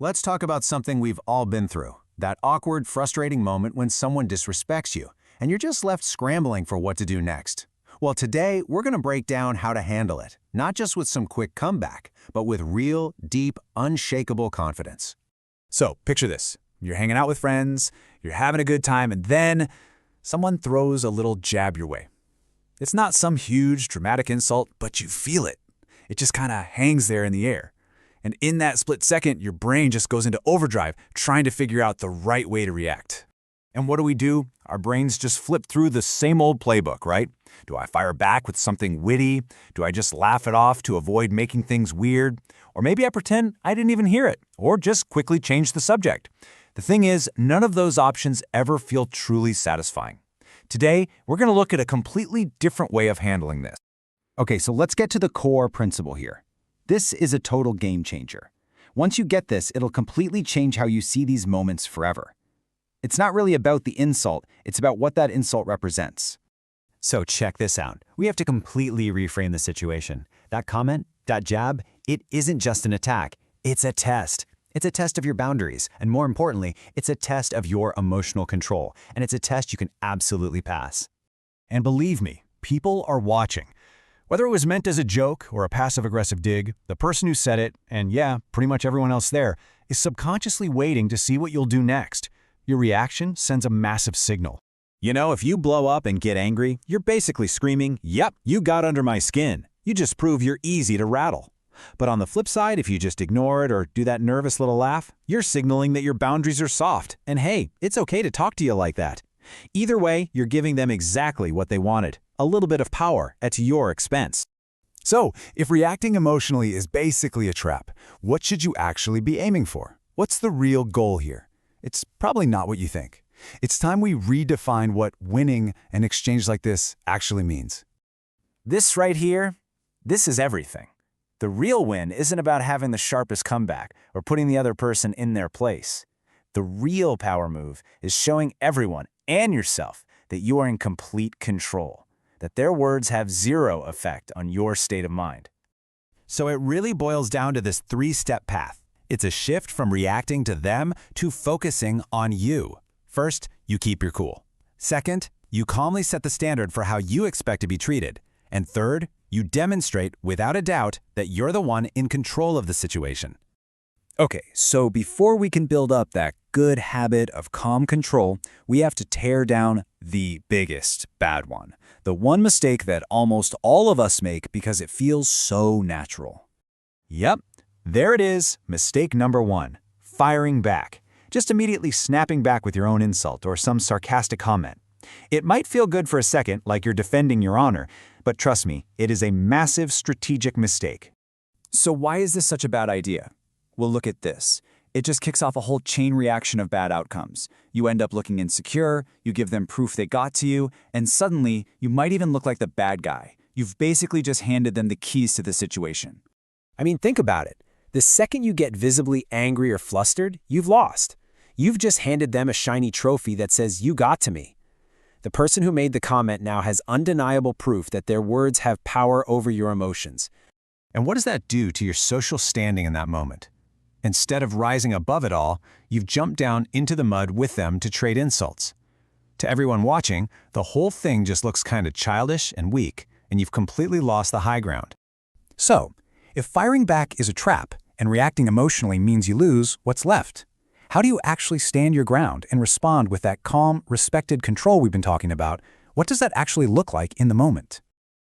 Let's talk about something we've all been through. That awkward, frustrating moment when someone disrespects you, and you're just left scrambling for what to do next. Well, today, we're going to break down how to handle it, not just with some quick comeback, but with real, deep, unshakable confidence. So, picture this. You're hanging out with friends, you're having a good time, and then someone throws a little jab your way. It's not some huge, dramatic insult, but you feel it. It just kind of hangs there in the air. And in that split second, your brain just goes into overdrive, trying to figure out the right way to react. And what do? Our brains just flip through the same old playbook, right? Do I fire back with something witty? Do I just laugh it off to avoid making things weird? Or maybe I pretend I didn't even hear it, or just quickly change the subject. The thing is, none of those options ever feel truly satisfying. Today, we're going to look at a completely different way of handling this. Okay, so let's get to the core principle here. This is a total game changer. Once you get this, it'll completely change how you see these moments forever. It's not really about the insult, it's about what that insult represents. So check this out. We have to completely reframe the situation. That comment, that jab, it isn't just an attack. It's a test. It's a test of your boundaries, and more importantly, it's a test of your emotional control, and it's a test you can absolutely pass. And believe me, people are watching. Whether it was meant as a joke or a passive-aggressive dig, the person who said it, and yeah, pretty much everyone else there, is subconsciously waiting to see what you'll do next. Your reaction sends a massive signal. You know, if you blow up and get angry, you're basically screaming, "Yep, you got under my skin." You just prove you're easy to rattle. But on the flip side, if you just ignore it or do that nervous little laugh, you're signaling that your boundaries are soft, and hey, it's okay to talk to you like that. Either way, you're giving them exactly what they wanted, a little bit of power at your expense. So, if reacting emotionally is basically a trap, what should you actually be aiming for? What's the real goal here? It's probably not what you think. It's time we redefine what winning an exchange like this actually means. This right here, this is everything. The real win isn't about having the sharpest comeback or putting the other person in their place. The real power move is showing everyone and yourself that you are in complete control, that their words have zero effect on your state of mind. So it really boils down to this three-step path. It's a shift from reacting to them to focusing on you. First, you keep your cool. Second, you calmly set the standard for how you expect to be treated. And third, you demonstrate without a doubt that you're the one in control of the situation. Okay, so before we can build up that good habit of calm control, we have to tear down the biggest bad one. The one mistake that almost all of us make because it feels so natural. Yep, there it is, mistake number one, firing back. Just immediately snapping back with your own insult or some sarcastic comment. It might feel good for a second, like you're defending your honor, but trust me, it is a massive strategic mistake. So why is this such a bad idea? Well, look at this. It just kicks off a whole chain reaction of bad outcomes. You end up looking insecure, you give them proof they got to you, and suddenly, you might even look like the bad guy. You've basically just handed them the keys to the situation. I mean, think about it. The second you get visibly angry or flustered, you've lost. You've just handed them a shiny trophy that says, "You got to me." The person who made the comment now has undeniable proof that their words have power over your emotions. And what does that do to your social standing in that moment? Instead of rising above it all, you've jumped down into the mud with them to trade insults. To everyone watching, the whole thing just looks kind of childish and weak, and you've completely lost the high ground. So, if firing back is a trap and reacting emotionally means you lose, what's left? How do you actually stand your ground and respond with that calm, respected control we've been talking about? What does that actually look like in the moment?